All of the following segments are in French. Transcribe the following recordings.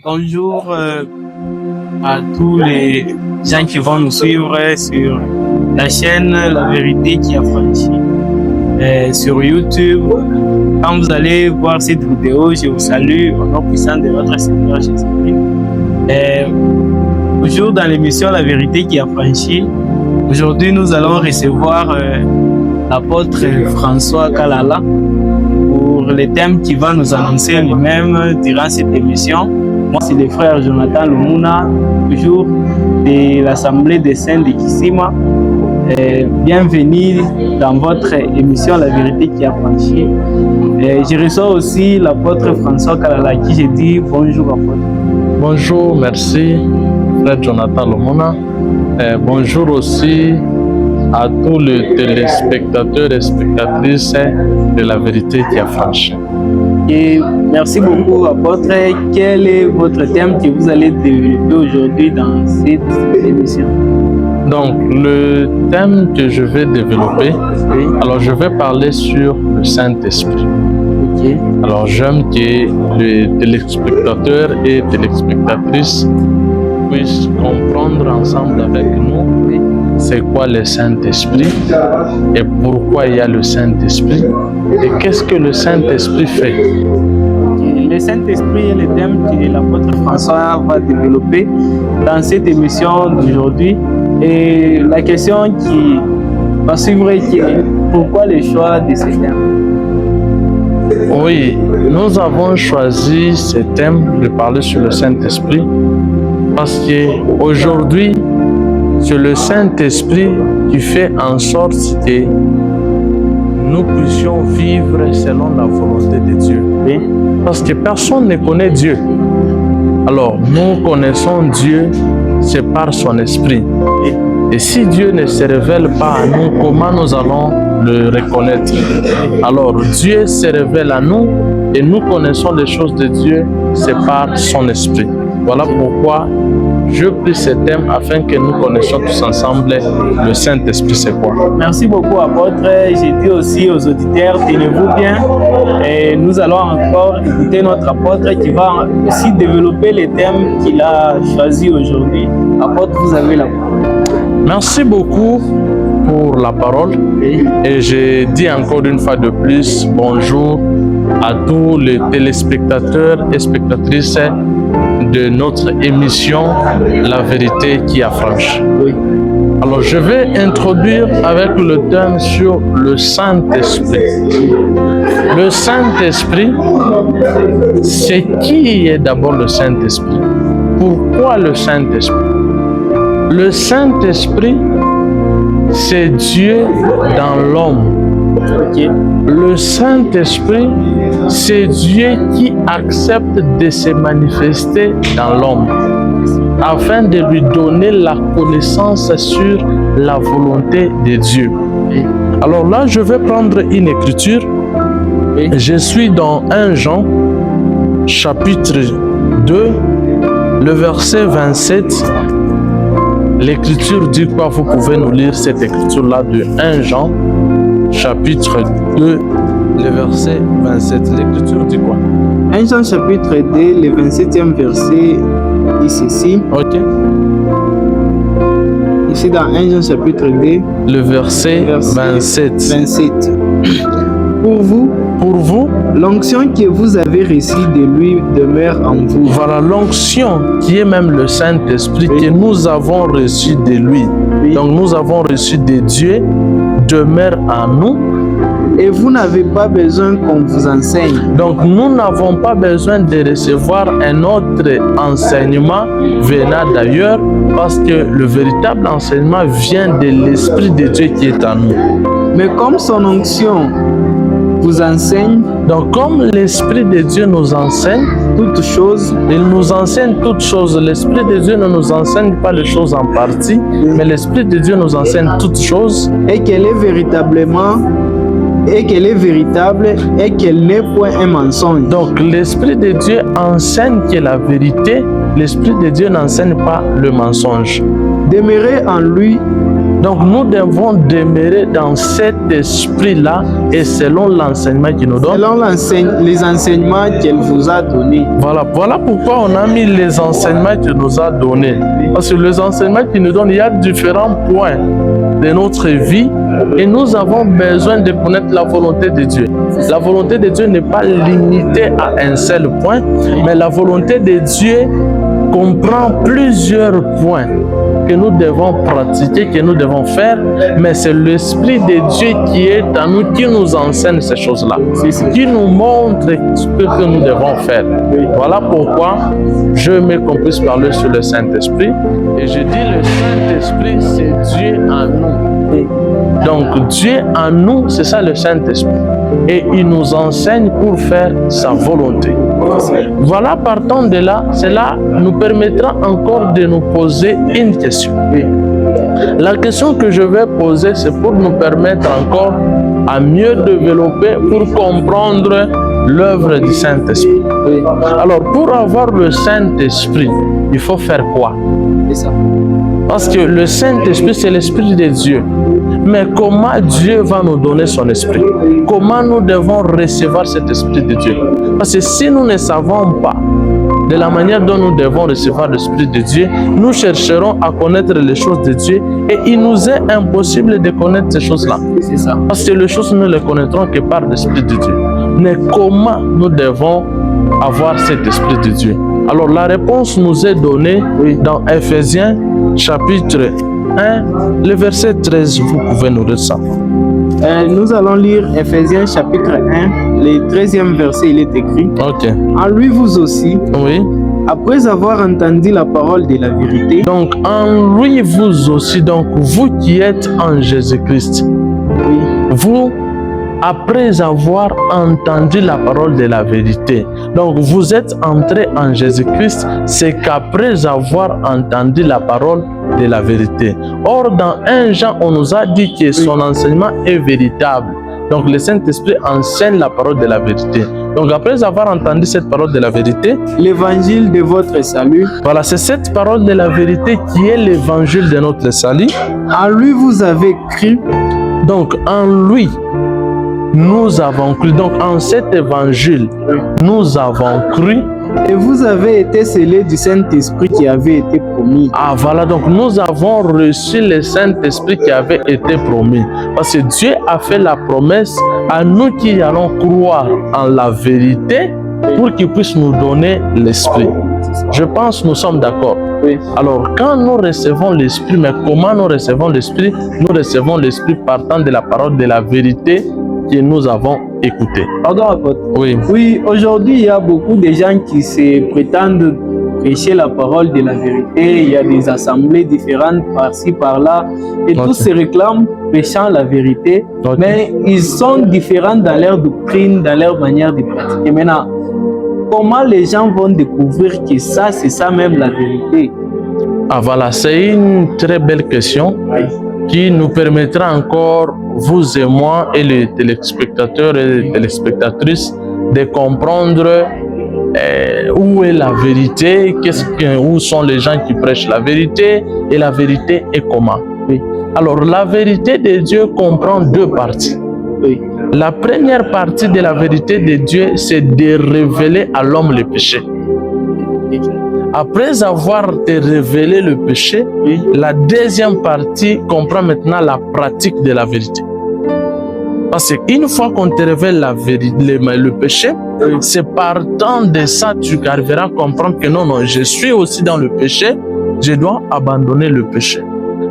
Bonjour à tous les gens qui vont nous suivre sur la chaîne La Vérité qui a franchi sur YouTube. Quand vous allez voir cette vidéo, je vous salue au nom puissant de notre Seigneur Jésus-Christ. Toujours dans l'émission La Vérité qui a franchi, aujourd'hui nous allons recevoir l'apôtre François Kalala pour le thème qui va nous annoncer lui-même durant cette émission. Moi, c'est le frère Jonathan Lumuna, toujours de l'Assemblée des Saints de Kissima. Bienvenue dans votre émission La Vérité qui a franchi. Je reçois aussi l'apôtre François Kalala à qui je dis bonjour apôtre. Bonjour, merci frère Jonathan Lumuna. Bonjour aussi à tous les téléspectateurs et spectatrices de La Vérité qui a franchi. Et merci beaucoup apôtre. Quel est votre thème que vous allez développer aujourd'hui dans cette émission? Donc le thème que je vais développer, alors je vais parler sur le Saint-Esprit. Okay. Alors j'aime que les téléspectateurs et téléspectatrices puissent comprendre ensemble avec nous c'est quoi le Saint-Esprit et pourquoi il y a le Saint-Esprit et qu'est-ce que le Saint-Esprit fait. Le Saint-Esprit est le thème que l'apôtre François va développer dans cette émission d'aujourd'hui. Et la question qui va suivre est pourquoi le choix de ce thème? Oui, nous avons choisi ce thème de parler sur le Saint-Esprit parce qu'aujourd'hui, c'est le Saint-Esprit qui fait en sorte que nous puissions vivre selon la volonté de Dieu. Oui? Parce que personne ne connaît Dieu. Alors, nous connaissons Dieu, c'est par son Esprit. Et si Dieu ne se révèle pas à nous, comment nous allons le reconnaître? Alors, Dieu se révèle à nous et nous connaissons les choses de Dieu, c'est par son Esprit. Voilà pourquoi je pris ce thème afin que nous connaissions tous ensemble le Saint-Esprit c'est quoi. Merci beaucoup apôtre. Je dis aussi aux auditeurs, tenez-vous bien et nous allons encore écouter notre apôtre qui va aussi développer les thèmes qu'il a choisi aujourd'hui. Apôtre, vous avez la parole. Merci beaucoup pour la parole et je dis encore une fois de plus bonjour à tous les téléspectateurs et spectatrices de notre émission La Vérité qui a franchi. Oui. Alors je vais introduire avec le thème sur le Saint-Esprit. Le Saint-Esprit, c'est qui est d'abord le Saint-Esprit? Pourquoi le Saint-Esprit? Le Saint-Esprit, c'est Dieu dans l'homme. Okay. Le Saint-Esprit, c'est Dieu qui accepte de se manifester dans l'homme afin de lui donner la connaissance sur la volonté de Dieu. Alors là, je vais prendre une écriture. Je suis dans 1 Jean, chapitre 2, le verset 27. L'écriture dit quoi? Vous pouvez nous lire cette écriture-là de 1 Jean, chapitre 2, le verset 27. L'écriture dit quoi? 1 Jean chapitre 2, le 27e verset dit ceci. Ok. Ici dans 1 Jean chapitre 2, le verset 27. Pour vous, l'onction que vous avez reçue de lui demeure en vous. Voilà l'onction qui est même le Saint-Esprit que nous avons reçu de lui. Donc nous avons reçu de Dieu, demeure en nous. Et vous n'avez pas besoin qu'on vous enseigne. Donc nous n'avons pas besoin de recevoir un autre enseignement venant d'ailleurs parce que le véritable enseignement vient de l'Esprit de Dieu qui est en nous. Mais comme son onction vous enseigne, donc comme l'Esprit de Dieu nous enseigne toutes choses, il nous enseigne toutes choses. L'Esprit de Dieu ne nous enseigne pas les choses en partie, mais l'Esprit de Dieu nous enseigne toutes choses. Et qu'elle est véritable et qu'elle n'est point un mensonge. Donc l'Esprit de Dieu enseigne que la vérité, l'Esprit de Dieu n'enseigne pas le mensonge. Demeurez en lui Donc nous devons demeurer dans cet esprit-là et selon l'enseignement qu'il nous donne. Selon les enseignements qu'elle vous a donnés. Voilà pourquoi on a mis les enseignements qu'il nous a donnés. Parce que les enseignements qu'il nous donne, il y a différents points de notre vie et nous avons besoin de connaître la volonté de Dieu. La volonté de Dieu n'est pas limitée à un seul point, mais la volonté de Dieu comprend plusieurs points que nous devons pratiquer, que nous devons faire, mais c'est l'Esprit de Dieu qui est en nous, qui nous enseigne ces choses-là, qui nous montre ce que nous devons faire. Voilà pourquoi je me qu'on puisse parler sur le Saint-Esprit, et je dis le Saint-Esprit, c'est Dieu en nous. Donc Dieu en nous, c'est ça le Saint-Esprit, et il nous enseigne pour faire sa volonté. Voilà, partant de là, cela nous permettra encore de nous poser une question. La question que je vais poser, c'est pour nous permettre encore à mieux développer, pour comprendre l'œuvre du Saint-Esprit. Alors, pour avoir le Saint-Esprit, il faut faire quoi? Parce que le Saint-Esprit, c'est l'Esprit de Dieu. Mais comment Dieu va nous donner son esprit? Comment nous devons recevoir cet esprit de Dieu? Parce que si nous ne savons pas de la manière dont nous devons recevoir l'esprit de Dieu, nous chercherons à connaître les choses de Dieu et il nous est impossible de connaître ces choses-là. C'est ça. Parce que les choses, nous ne les connaîtrons que par l'esprit de Dieu. Mais comment nous devons avoir cet esprit de Dieu? Alors la réponse nous est donnée dans Ephésiens chapitre 1, le verset 13, vous pouvez nous lire ça. Nous allons lire Ephésiens chapitre 1, le 13e verset, il est écrit. Ok. En lui vous aussi, oui, après avoir entendu la parole de la vérité. Donc en lui vous aussi, donc vous qui êtes en Jésus-Christ, Oui. vous, après avoir entendu la parole de la vérité. Donc vous êtes entré en Jésus-Christ, c'est qu'après avoir entendu la parole de la vérité. Or, dans 1 Jean, on nous a dit que son enseignement est véritable. Donc le Saint-Esprit enseigne la parole de la vérité. Donc après avoir entendu cette parole de la vérité, l'évangile de votre salut. Voilà, c'est cette parole de la vérité qui est l'évangile de notre salut. En lui vous avez cru. Donc en lui, nous avons cru. Donc en cet évangile, nous avons cru. Et vous avez été scellés du Saint-Esprit qui avait été promis. Ah voilà, donc nous avons reçu le Saint-Esprit qui avait été promis. Parce que Dieu a fait la promesse à nous qui allons croire en la vérité pour qu'il puisse nous donner l'Esprit. Je pense que nous sommes d'accord. Oui. Alors quand nous recevons l'Esprit, mais comment nous recevons l'Esprit? Nous recevons l'Esprit partant de la parole de la vérité que nous avons écouté. Pardon, apôtre. Oui. Oui, aujourd'hui, il y a beaucoup de gens qui se prétendent prêcher la parole de la vérité. Il y a des assemblées différentes par-ci, par-là. Et tous se réclament prêchant la vérité. Mais ils sont différents dans leur doctrine, dans leur manière de pratiquer. Maintenant, comment les gens vont découvrir que ça, c'est ça même la vérité? Ah voilà, c'est une très belle question qui nous permettra encore, vous et moi et les téléspectateurs et les téléspectatrices, de comprendre où est la vérité, où sont les gens qui prêchent la vérité et la vérité est comment. Oui. Alors la vérité de Dieu comprend deux parties. Oui. La première partie de la vérité de Dieu, c'est de révéler à l'homme le péché. Après avoir révélé le péché, la deuxième partie comprend maintenant la pratique de la vérité. Parce qu'une fois qu'on te révèle la vérité, le péché, c'est partant de ça que tu arriveras à comprendre que non, je suis aussi dans le péché, je dois abandonner le péché.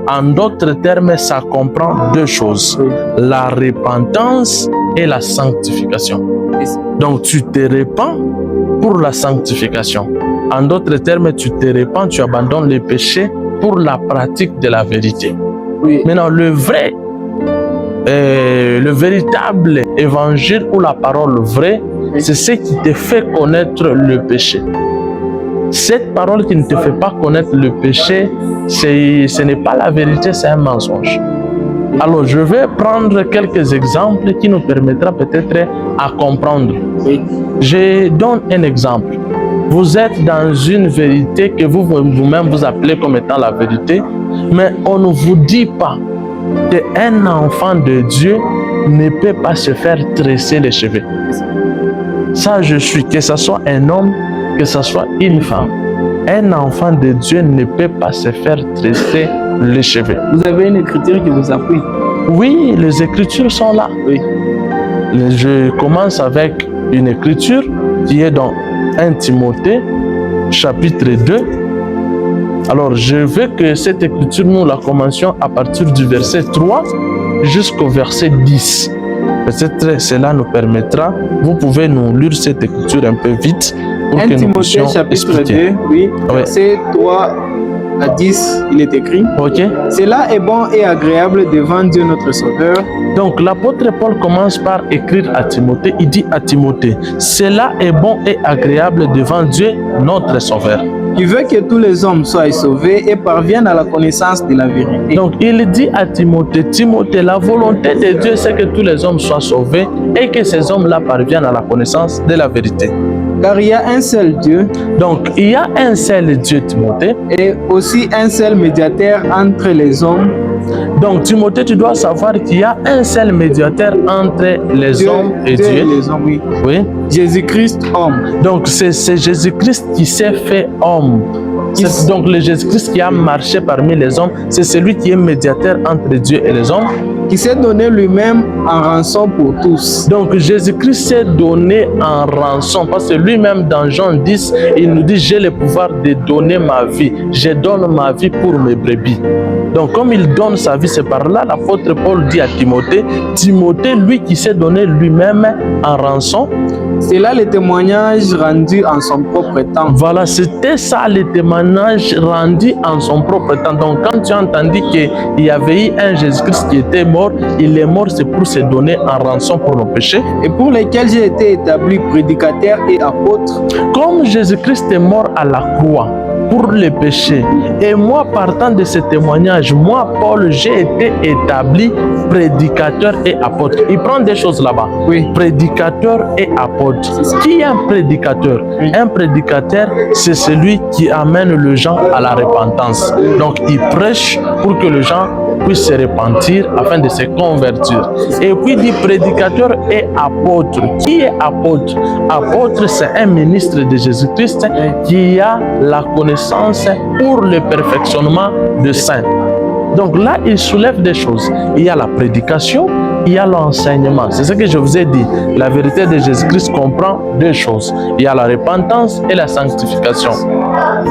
En d'autres termes, ça comprend deux choses, la repentance et la sanctification. Donc tu te répands pour la sanctification. En d'autres termes, tu te répands, tu abandonnes le péché pour la pratique de la vérité. Oui. Maintenant, le véritable évangile ou la parole vraie, c'est ce qui te fait connaître le péché. Cette parole qui ne te fait pas connaître le péché, ce n'est pas la vérité, c'est un mensonge. Alors, je vais prendre quelques exemples qui nous permettra peut-être à comprendre. Oui. Je donne un exemple. Vous êtes dans une vérité que vous-même vous appelez comme étant la vérité, mais on ne vous dit pas qu'un enfant de Dieu ne peut pas se faire tresser les cheveux. Ça, je suis, que ce soit un homme, que ce soit une femme. Un enfant de Dieu ne peut pas se faire tresser les cheveux. Vous avez une écriture qui vous appuie? Oui, les écritures sont là. Oui. Je commence avec une écriture qui est dans 1 Timothée, chapitre 2. Alors, je veux que cette écriture, nous la commencions à partir du verset 3 jusqu'au verset 10. Peut-être cela nous permettra, vous pouvez nous lire cette écriture un peu vite pour 1 que nous Timothée puissions chapitre expliquer. 2, oui, verset 3 à 10, il est écrit. Ok. Cela est bon et agréable devant Dieu notre Sauveur. Donc l'apôtre Paul commence par écrire à Timothée, il dit à Timothée, cela est bon et agréable devant Dieu notre Sauveur. Qui veut que tous les hommes soient sauvés et parviennent à la connaissance de la vérité. Donc il dit à Timothée, Timothée, la volonté de Dieu c'est que tous les hommes soient sauvés et que ces hommes-là parviennent à la connaissance de la vérité. Car il y a un seul Dieu. Donc il y a un seul Dieu, Timothée. Et aussi un seul médiateur entre les hommes. Donc Timothée, tu dois savoir qu'il y a un seul médiateur entre les hommes et Dieu. Les hommes, oui. Oui. Jésus-Christ, homme. Donc c'est Jésus-Christ qui s'est fait homme. Donc le Jésus-Christ qui a marché parmi les hommes, c'est celui qui est médiateur entre Dieu et les hommes. Qui s'est donné lui-même en rançon pour tous. Donc Jésus-Christ s'est donné en rançon parce que lui-même dans Jean 10, il nous dit j'ai le pouvoir de donner ma vie. Je donne ma vie pour mes brebis. Donc comme il donne sa vie, c'est par là l'apôtre Paul dit à Timothée, Timothée, lui qui s'est donné lui-même en rançon. C'est là le témoignage rendu en son propre temps. Voilà, c'était ça le témoignage rendu en son propre temps. Donc quand tu as entendu qu'il y avait eu un Jésus-Christ qui était mort, il est mort, c'est pour se donner en rançon pour nos péchés. Et pour lesquels j'ai été établi prédicateur et apôtre. Comme Jésus-Christ est mort à la croix pour les péchés, et moi partant de ce témoignage, moi Paul, j'ai été établi prédicateur et apôtre. Il prend des choses là-bas. Oui. Prédicateur et apôtre. Qui est un prédicateur? Oui. Un prédicateur, c'est celui qui amène les gens à la repentance. Donc il prêche pour que les gens puissent se repentir afin de se convertir. Et puis dit prédicateur et apôtre. Qui est apôtre? Apôtre, c'est un ministre de Jésus-Christ qui a la connaissance pour le perfectionnement de saints. Donc là, il soulève des choses. Il y a la prédication, il y a l'enseignement. C'est ce que je vous ai dit. La vérité de Jésus-Christ comprend deux choses. Il y a la repentance et la sanctification.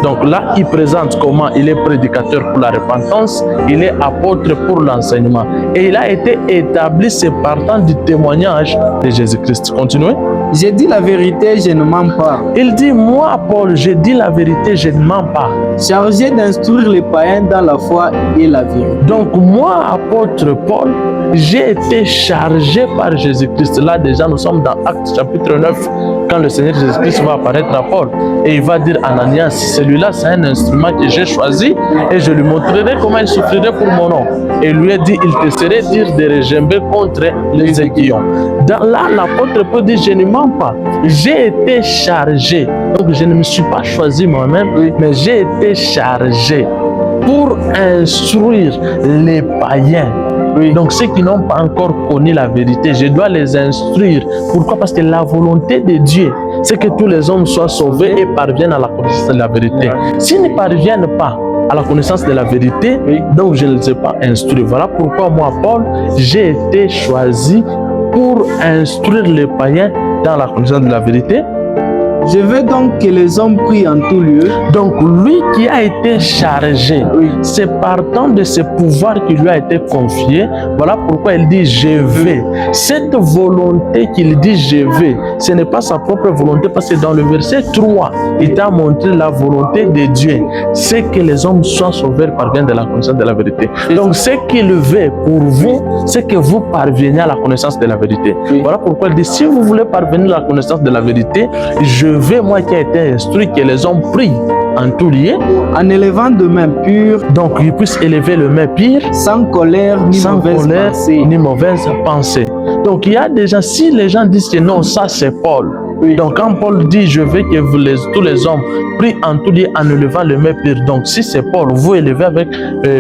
Donc là, il présente comment il est prédicateur pour la repentance, il est apôtre pour l'enseignement. Et il a été établi, c'est partant du témoignage de Jésus-Christ. Continuez. J'ai dit la vérité, je ne mens pas. Il dit, moi, Paul, j'ai dit la vérité, je ne mens pas. Chargé d'instruire les païens dans la foi et la vérité. Donc moi, apôtre Paul, j'ai été chargé par Jésus-Christ. Là, déjà, nous sommes dans Actes chapitre 9, quand le Seigneur Jésus-Christ va apparaître à Paul. Et il va dire à Ananias, celui-là, c'est un instrument que j'ai choisi et je lui montrerai comment il souffrirait pour mon nom. Et il lui a dit, il te serait dire de regimber contre les aiguillons. Là, l'apôtre Paul dit, je ne mens pas. J'ai été chargé. Donc, je ne me suis pas choisi moi-même, mais j'ai été chargé pour instruire les païens. Oui. Donc ceux qui n'ont pas encore connu la vérité, je dois les instruire. Pourquoi? Parce que la volonté de Dieu, c'est que tous les hommes soient sauvés et parviennent à la connaissance de la vérité. S'ils ne parviennent pas à la connaissance de la vérité, donc je ne les ai pas instruits. Voilà pourquoi moi, Paul, j'ai été choisi pour instruire les païens dans la connaissance de la vérité. Je veux donc que les hommes prient en tout lieu. Donc lui qui a été chargé, c'est partant de ce pouvoir qui lui a été confié. Voilà pourquoi il dit je vais. Cette volonté qu'il dit je vais, ce n'est pas sa propre volonté, parce que dans le verset 3, il t'a montré la volonté de Dieu. C'est que les hommes soient sauvés parviennent de la connaissance de la vérité. Donc ce qu'il veut pour vous, c'est que vous parveniez à la connaissance de la vérité. Voilà pourquoi il dit si vous voulez parvenir à la connaissance de la vérité, je veux, moi qui ai été instruit, que les hommes prient en tout lieu, en élevant de mains pures, donc ils puissent élever le main pire, sans colère ni mauvaise pensée. Donc il y a des gens, si les gens disent que non, ça c'est Paul. Donc quand Paul dit je veux que tous les hommes prient en tout lieu en élevant le main pire. Donc si c'est Paul, vous élevez avec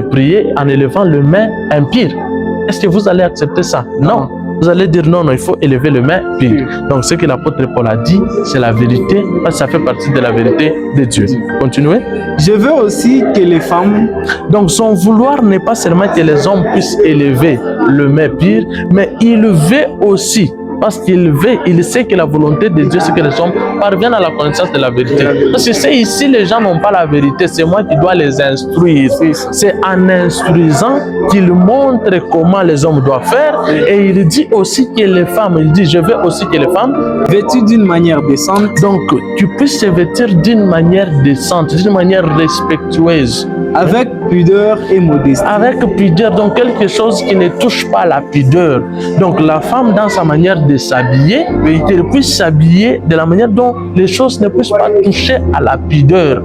prier en élevant le main impire. est-ce que vous allez accepter ça? Non. Vous allez dire non, il faut élever le main pur. Donc ce que l'apôtre Paul a dit, c'est la vérité, parce que ça fait partie de la vérité de Dieu. Continuez. Je veux aussi que les femmes... Donc son vouloir n'est pas seulement que les hommes puissent élever le main pur, mais il veut aussi, parce qu'il veut, il sait que la volonté de Dieu, c'est que les hommes parviennent à la connaissance de la vérité. Parce que c'est ici, les gens n'ont pas la vérité, c'est moi qui dois les instruire. C'est en instruisant qu'il montre comment les hommes doivent faire. Et il dit aussi que les femmes, il dit, je veux aussi que les femmes, vêtues d'une manière décente, donc tu puisses te vêtir d'une manière décente, d'une manière respectueuse. Avec pudeur et modestie. Avec pudeur, donc quelque chose qui ne touche pas la pudeur. Donc la femme, dans sa manière de s'habiller, qu'elle puisse s'habiller de la manière dont les choses ne puissent pas toucher à la pudeur.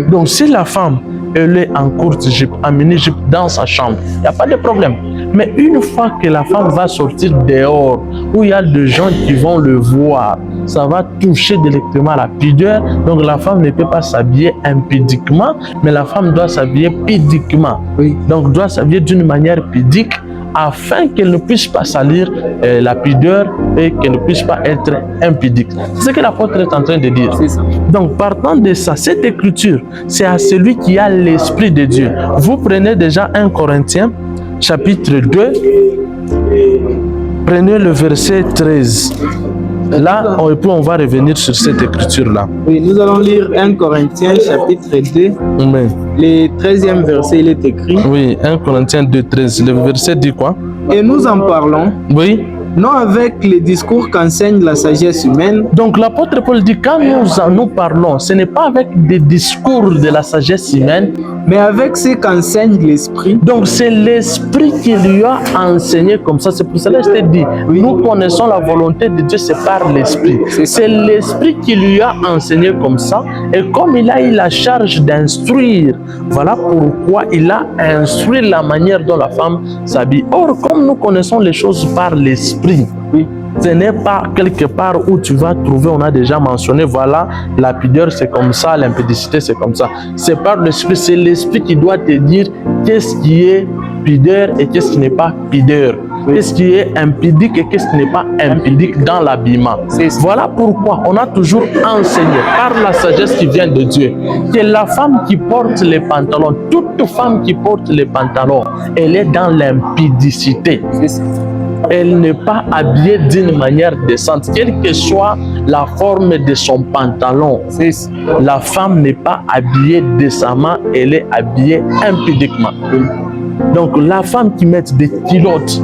Donc si la femme, elle est en courte jupe, en mini-jupe dans sa chambre, il n'y a pas de problème. Mais une fois que la femme va sortir dehors, où il y a des gens qui vont le voir, ça va toucher directement à la pudeur. Donc la femme ne peut pas s'habiller impudiquement, mais la femme doit s'habiller pudiquement. Donc doit s'habiller d'une manière pudique, afin qu'elle ne puisse pas salir la pudeur et qu'elle ne puisse pas être impudique. C'est ce que l'apôtre est en train de dire. Donc partant de ça, cette écriture, c'est à celui qui a l'Esprit de Dieu. Vous prenez déjà 1 Corinthiens, chapitre 2, prenez le verset 13. Là, on va revenir sur cette écriture-là. Oui, nous allons lire 1 Corinthiens, chapitre 2. Amen. Le 13e verset, il est écrit. Oui, 1 Corinthiens 2, 13. Le verset dit quoi? Et nous en parlons. Oui. Non avec les discours qu'enseigne la sagesse humaine. Donc l'apôtre Paul dit, quand nous parlons, ce n'est pas avec des discours de la sagesse humaine, mais avec ce qu'enseigne l'Esprit. Donc c'est l'Esprit qui lui a enseigné comme ça. C'est pour cela que je t'ai dit, nous connaissons la volonté de Dieu, c'est par l'Esprit. C'est l'Esprit qui lui a enseigné comme ça. Et comme il a eu la charge d'instruire, voilà pourquoi il a instruit la manière dont la femme s'habille. Or, comme nous connaissons les choses par l'Esprit, ce n'est pas quelque part où tu vas trouver, on a déjà mentionné, voilà, la pudeur c'est comme ça, l'impudicité c'est comme ça. C'est par l'Esprit, c'est l'Esprit qui doit te dire qu'est-ce qui est pudeur et qu'est-ce qui n'est pas pudeur. Qu'est-ce qui est impudique et qu'est-ce qui n'est pas impudique dans l'habillement. Voilà pourquoi on a toujours enseigné par la sagesse qui vient de Dieu que la femme qui porte les pantalons, toute femme qui porte les pantalons, elle est dans l'impudicité. Elle n'est pas habillée d'une manière décente, quelle que soit la forme de son pantalon. La femme n'est pas habillée décemment, elle est habillée impudiquement. Donc la femme qui met des culottes,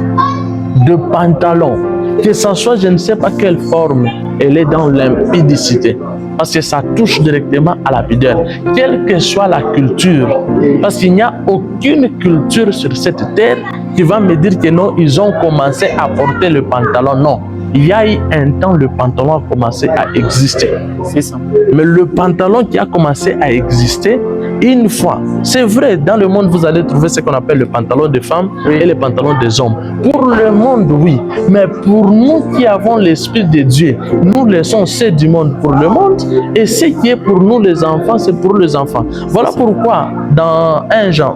de pantalons, que ce soit je ne sais pas quelle forme, elle est dans l'impudicité. Parce que ça touche directement à la pudeur, quelle que soit la culture. Parce qu'il n'y a aucune culture sur cette terre qui va me dire que non, ils ont commencé à porter le pantalon. Non, il y a eu un temps, le pantalon a commencé à exister. C'est ça. Mais le pantalon qui a commencé à exister, une fois, c'est vrai, dans le monde, vous allez trouver ce qu'on appelle le pantalon des femmes et le pantalon des hommes. Pour le monde, oui. Mais pour nous qui avons l'Esprit de Dieu, nous laissons ce du monde pour le monde et ce qui est pour nous les enfants, c'est pour les enfants. Voilà pourquoi dans 1 Jean,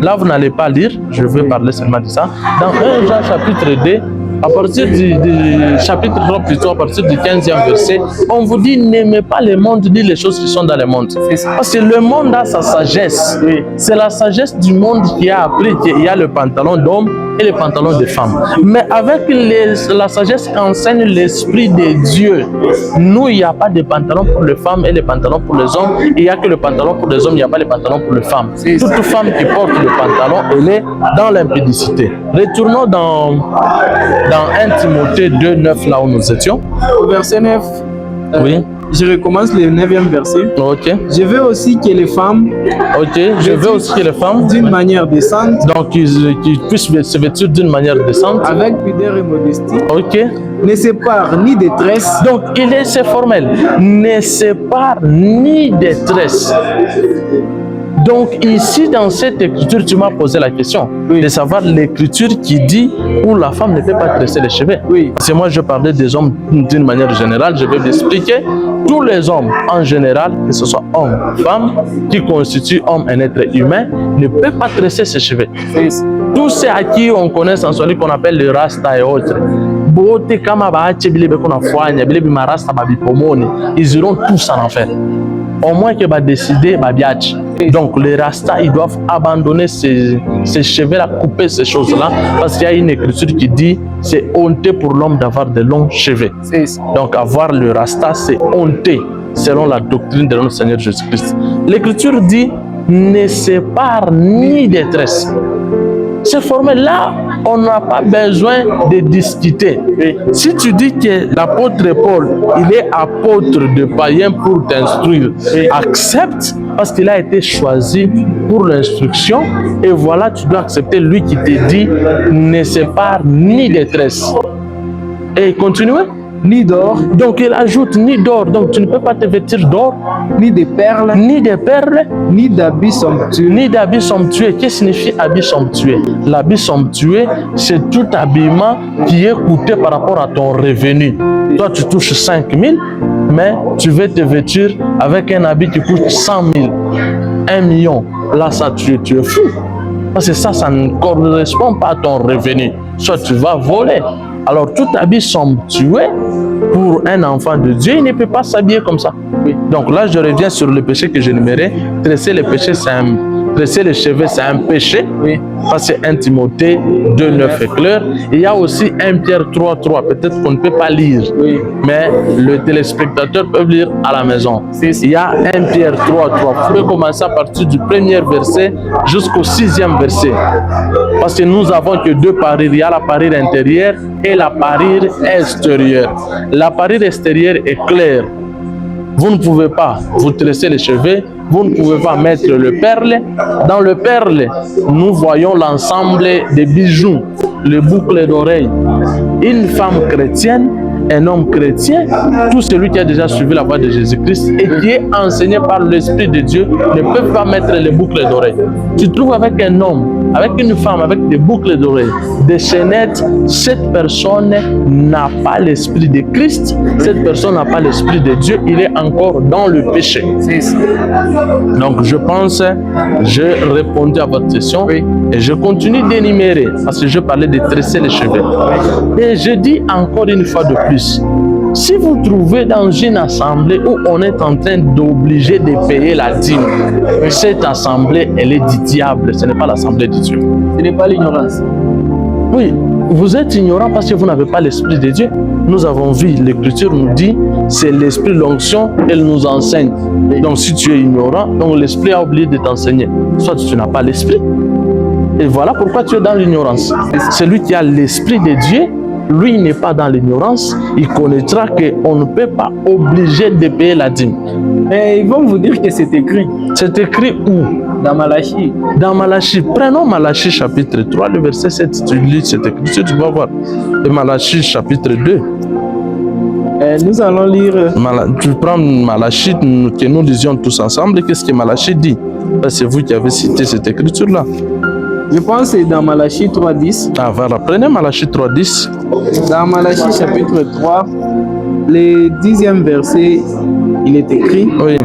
là vous n'allez pas lire, je vais parler seulement de ça. Dans 1 Jean chapitre 2, à partir du chapitre 3, plutôt à partir du 15e verset, on vous dit n'aimez pas le monde ni les choses qui sont dans le monde. Parce que le monde a sa sagesse. C'est la sagesse du monde qui a appris qu'il y a le pantalon d'homme et le pantalon de femme. Mais avec la sagesse qu'enseigne l'Esprit de Dieu, nous, il n'y a pas de pantalon pour les femmes et les pantalons pour les hommes. Il n'y a que le pantalon pour les hommes, il n'y a pas de pantalon pour les femmes. Toute femme qui porte le pantalon, elle est dans l'impudicité. Retournons dans 1 Timothée 2, 9, là où nous étions. Au verset 9. Oui. Je recommence le 9e verset. Ok. Je veux aussi que les femmes. Ok. Je veux aussi que les femmes. D'une manière décente. Donc, qu'ils puissent se vêtir d'une manière décente. Avec pudeur et modestie. Ok. Ne sépare ni détresse. Donc, c'est formel. Ne sépare ni détresse. Donc ici, dans cette écriture, tu m'as posé la question de savoir l'écriture qui dit où la femme ne peut pas tresser les cheveux. Oui. Parce que moi, je parlais des hommes d'une manière générale. Je vais vous expliquer. Tous les hommes, en général, que ce soit homme, femme, qui constituent homme un être humain, ne peut pas tresser ses cheveux. Tous ceux à qui on connaît sans celui qu'on appelle le rasta et autres, ils iront tous en enfer. Au moins que va décider, donc les rastas, ils doivent abandonner ces cheveux-là, couper ces choses-là, parce qu'il y a une écriture qui dit c'est honteux pour l'homme d'avoir de longs cheveux. Donc avoir le rasta, c'est honteux, selon la doctrine de notre Seigneur Jésus-Christ. L'écriture dit ne sépare ni détresse. Ce formel-là, on n'a pas besoin de discuter. Si tu dis que l'apôtre Paul, il est apôtre de païens pour t'instruire, accepte parce qu'il a été choisi pour l'instruction. Et voilà, tu dois accepter lui qui te dit ne sépare ni détresse. Et continuez. Ni d'or. Donc il ajoute ni d'or. Donc tu ne peux pas te vêtir d'or. Ni de perles. Ni de perles. Ni d'habits somptueux. Ni d'habits somptueux. Qu'est-ce que signifie habit somptueux? L'habit somptueux, c'est tout habillement qui est coûté par rapport à ton revenu. Toi, tu touches 5 000, mais tu veux te vêtir avec un habit qui coûte 100 000, 1 million. Là, ça, tu es fou. Parce que ça ne correspond pas à ton revenu. Soit tu vas voler. Alors, tout habit somptueux, pour un enfant de Dieu, il ne peut pas s'habiller comme ça. Donc là, je reviens sur le péché que j'énumérais. Tresser les péchés, tresser les cheveux, c'est un péché. Parce que 1 Timothée 2,9 est clair. Il y a aussi 1 Pierre 3,3. Peut-être qu'on ne peut pas lire, mais le téléspectateur peut lire à la maison. Il y a 1 Pierre 3,3. Vous pouvez commencer à partir du premier verset jusqu'au 6e verset. Parce que nous avons que deux parures. Il y a la parure intérieure et la parure extérieure. La parure extérieure est claire. Vous ne pouvez pas vous tresser les cheveux, vous ne pouvez pas mettre le perle. Dans le perle, nous voyons l'ensemble des bijoux, les boucles d'oreilles. Une femme chrétienne, un homme chrétien, tout celui qui a déjà suivi la voie de Jésus-Christ et qui est enseigné par l'Esprit de Dieu ne peut pas mettre les boucles d'oreilles. Tu trouves avec un homme, avec une femme, avec des boucles d'oreilles, des chaînettes, cette personne n'a pas l'Esprit de Christ, cette personne n'a pas l'Esprit de Dieu, il est encore dans le péché. Donc je pense, j'ai répondu à votre question et je continue d'énumérer parce que je parlais de tresser les cheveux. Et je dis encore une fois de plus, si vous trouvez dans une assemblée où on est en train d'obliger de payer la dîme, cette assemblée, elle est du diable, ce n'est pas l'assemblée de Dieu. Ce n'est pas l'ignorance. Oui, vous êtes ignorant parce que vous n'avez pas l'Esprit de Dieu. Nous avons vu, l'Écriture nous dit, c'est l'Esprit, l'onction, elle nous enseigne. Donc si tu es ignorant, donc l'Esprit a oublié de t'enseigner. Soit tu n'as pas l'Esprit, et voilà pourquoi tu es dans l'ignorance. Celui qui a l'Esprit de Dieu, lui n'est pas dans l'ignorance, il connaîtra qu'on ne peut pas obliger de payer la dîme. Mais ils vont vous dire que c'est écrit. C'est écrit où? Dans Malachie. Dans Malachie. Prenons Malachie chapitre 3, le verset 7. Tu lis cette écriture, tu vas voir. Et Malachie chapitre 2. Nous allons lire... Tu prends Malachie que nous lisions tous ensemble. Qu'est-ce que Malachie dit? C'est vous qui avez cité cette écriture-là. Je pense que c'est dans Malachie 3.10. Ah voilà, prenez Malachie 3.10. Dans Malachie chapitre 3, le 10e verset, il est écrit. Oui.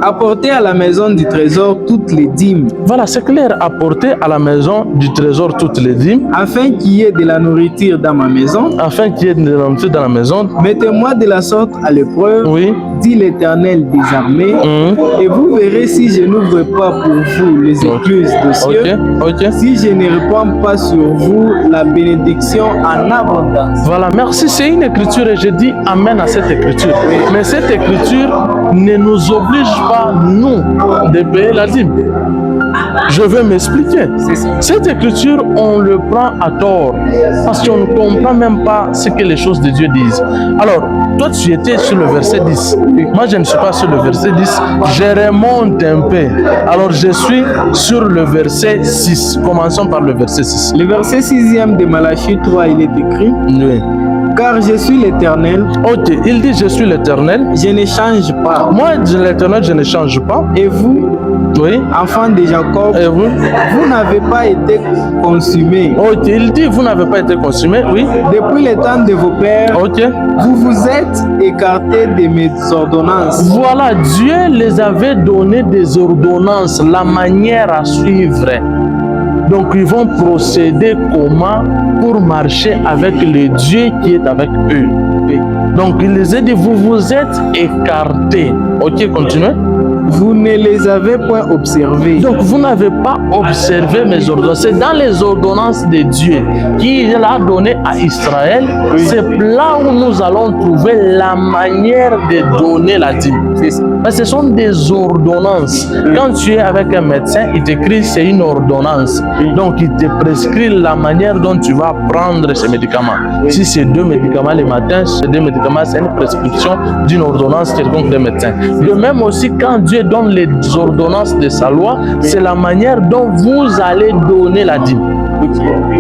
Apportez à la maison du trésor toutes les dîmes. Voilà, c'est clair. Apportez à la maison du trésor toutes les dîmes. Afin qu'il y ait de la nourriture dans ma maison. Afin qu'il y ait de la nourriture dans la maison. Mettez-moi de la sorte à l'épreuve. Oui. Dit l'Éternel des armées. Et vous verrez si je n'ouvre pas pour vous les écluses de cieux. Si je ne répands pas sur vous la bénédiction en abondance. Voilà, merci. C'est une écriture et je dis amen à cette écriture. Mais cette écriture ne nous oblige pas, nous, de payer la dîme. Je vais m'expliquer. Cette écriture, on le prend à tort parce qu'on ne comprend même pas ce que les choses de Dieu disent. Alors, toi, tu étais sur le verset 10. Moi, je ne suis pas sur le verset 10. Je remonte un peu. Alors, je suis sur le verset 6. Commençons par le verset 6. Le verset 6e de Malachie 3, il est écrit. Oui. Car je suis l'Éternel. Ok, il dit je suis l'Éternel. Je ne change pas. Moi, l'Éternel, je ne change pas. Et vous, Oui. enfants de Jacob, Et vous? vous n'avez pas été consumés. Ok, il dit vous n'avez pas été consumés. Oui. Depuis le temps de vos pères, Ok. vous vous êtes écartés de mes ordonnances. Voilà, Dieu les avait donné des ordonnances, la manière à suivre. Donc ils vont procéder comment pour marcher avec le Dieu qui est avec eux. Donc il les a dit, vous vous êtes écartés. Ok, continuez. Vous ne les avez point observés. Donc vous n'avez pas observé mes ordonnances. C'est dans les ordonnances de Dieu qu'il a donné à Israël. C'est là où nous allons trouver la manière de donner la dîme. Mais ce sont des ordonnances. Quand tu es avec un médecin, il t'écrit c'est une ordonnance. Donc il te prescrit la manière dont tu vas prendre ces médicaments. Si c'est 2 médicaments le matin, ces 2 médicaments, c'est une prescription d'une ordonnance quelconque des médecins. De même aussi, quand Dieu donne les ordonnances de sa loi, c'est la manière dont vous allez donner la dîme.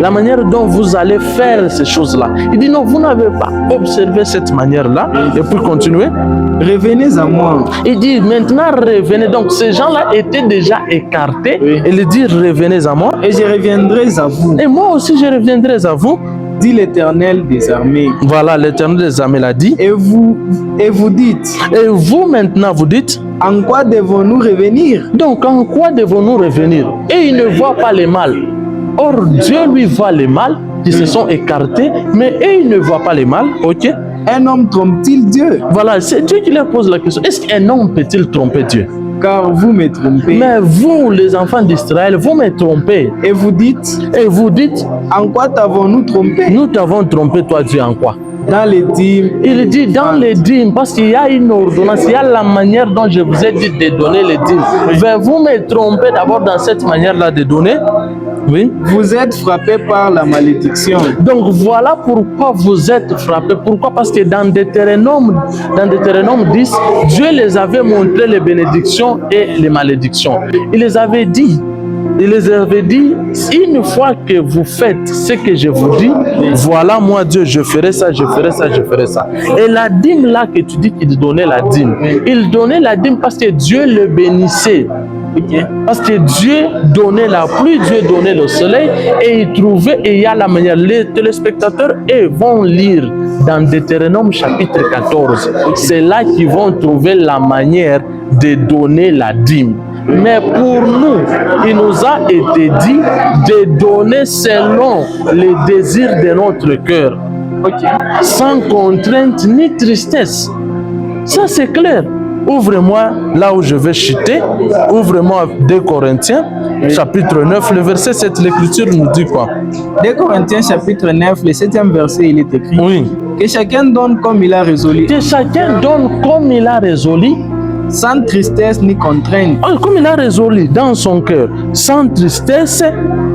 La manière dont vous allez faire ces choses-là. Il dit non, vous n'avez pas observé cette manière-là. Et puis continuez. Revenez à moi. Il dit maintenant revenez. Donc ces gens-là étaient déjà écartés. Il dit revenez à moi. Et je reviendrai à vous, Et moi aussi je reviendrai à vous. dit l'Éternel des armées. Voilà, l'Éternel des armées l'a dit. Et vous dites, Et vous maintenant vous dites, en quoi devons-nous revenir? donc en quoi devons-nous revenir? Et il ne voit pas le mal. Or Dieu lui voit le mal, qui se sont écartés, mais eux ils ne voient pas le mal. Ok. Un homme trompe-t-il Dieu? Voilà, c'est Dieu qui leur pose la question. Est-ce qu'un homme peut-il tromper Dieu? Car vous me trompez. Mais vous, les enfants d'Israël, vous me trompez. Et vous dites, Et vous dites, en quoi t'avons-nous trompé? nous t'avons trompé, toi Dieu, en quoi? Dans les dîmes. Il dit dans les dîmes, parce qu'il y a une ordonnance, il y a la manière dont je vous ai dit de donner les dîmes. Mais vous me trompez d'abord dans cette manière-là de donner. Oui. Vous êtes frappés par la malédiction. Donc voilà pourquoi vous êtes frappés. Pourquoi? Parce que dans Deutéronome 10, Dieu les avait montré les bénédictions et les malédictions. Il les avait dit, une fois que vous faites ce que je vous dis, voilà moi Dieu, je ferai ça, je ferai ça, je ferai ça. Et la dîme là que tu dis qu'il donnait la dîme, il donnait la dîme parce que Dieu le bénissait. Parce que Dieu donnait la pluie, Dieu donnait le soleil et il trouvait, et il y a la manière. Les téléspectateurs, eux, vont lire dans Deutéronome chapitre 14. C'est là qu'ils vont trouver la manière de donner la dîme. Mais pour nous, il nous a été dit de donner selon les désirs de notre cœur, sans contrainte ni tristesse. Ça, c'est clair. Ouvre-moi là où je vais chuter. Ouvre-moi 2 Corinthiens, chapitre 9, le verset 7. L'écriture nous dit quoi? 2 Corinthiens chapitre 9, le 7e verset, il est écrit. Oui. Que chacun donne comme il a résolu, Que chacun donne comme il a résolu, sans tristesse ni contrainte. comme il a résolu dans son cœur, sans tristesse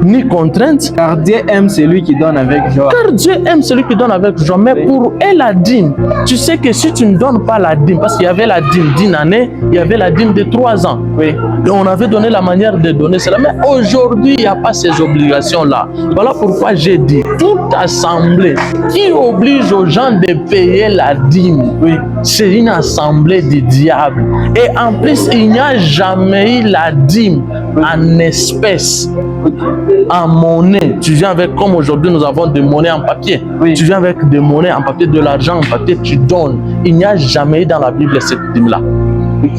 ni contrainte. Car Dieu aime celui qui donne avec joie. Car Dieu aime celui qui donne avec joie. Mais pour elle, la dîme, tu sais que si tu ne donnes pas la dîme, parce qu'il y avait la dîme d'1 année, il y avait la dîme de 3 ans. Oui. Et on avait donné la manière de donner cela. Mais aujourd'hui, il n'y a pas ces obligations-là. Voilà pourquoi j'ai dit, toute assemblée qui oblige aux gens de payer la dîme, c'est une assemblée du diable. Et en plus, il n'y a jamais eu la dîme en espèces, en monnaie. Tu viens avec, comme aujourd'hui nous avons des monnaies en papier. Tu viens avec des monnaies en papier, de l'argent en papier, tu donnes. Il n'y a jamais eu dans la Bible cette dîme-là.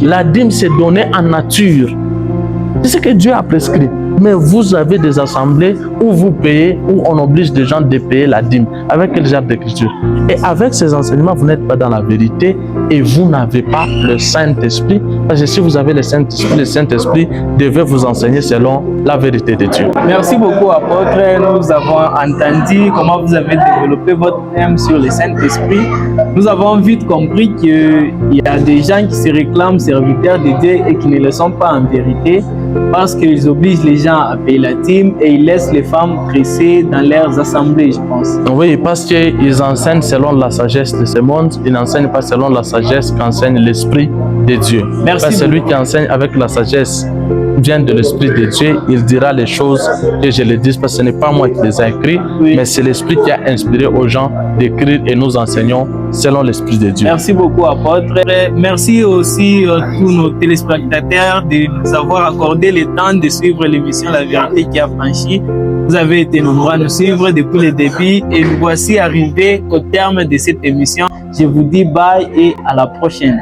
La dîme, c'est donné en nature. C'est ce que Dieu a prescrit. Mais vous avez des assemblées où vous payez, où on oblige des gens de payer la dîme. Avec quel genre d'écriture? Et avec ces enseignements, vous n'êtes pas dans la vérité et vous n'avez pas le Saint-Esprit. Parce que si vous avez le Saint-Esprit devait vous enseigner selon la vérité de Dieu. Merci beaucoup, apôtre. Nous avons entendu comment vous avez développé votre thème sur le Saint-Esprit. Nous avons vite compris qu'il y a des gens qui se réclament serviteurs de Dieu et qui ne le sont pas en vérité parce qu'ils obligent les gens à payer la dîme et ils laissent les femmes tresser dans leurs assemblées, je pense. Oui, parce qu'ils enseignent selon la sagesse de ce monde, ils n'enseignent pas selon la sagesse qu'enseigne l'Esprit de Dieu. Merci. C'est celui qui enseigne avec la sagesse viennent de l'Esprit de Dieu, il dira les choses que je les dis, parce que ce n'est pas moi qui les ai écrits, mais c'est l'Esprit qui a inspiré aux gens d'écrire et nous enseignons selon l'Esprit de Dieu. Merci beaucoup, apôtre. Merci aussi à tous nos téléspectateurs de nous avoir accordé le temps de suivre l'émission La Vérité qui a franchi. Vous avez été nombreux à nous suivre depuis le début et nous voici arrivés au terme de cette émission. Je vous dis bye et à la prochaine.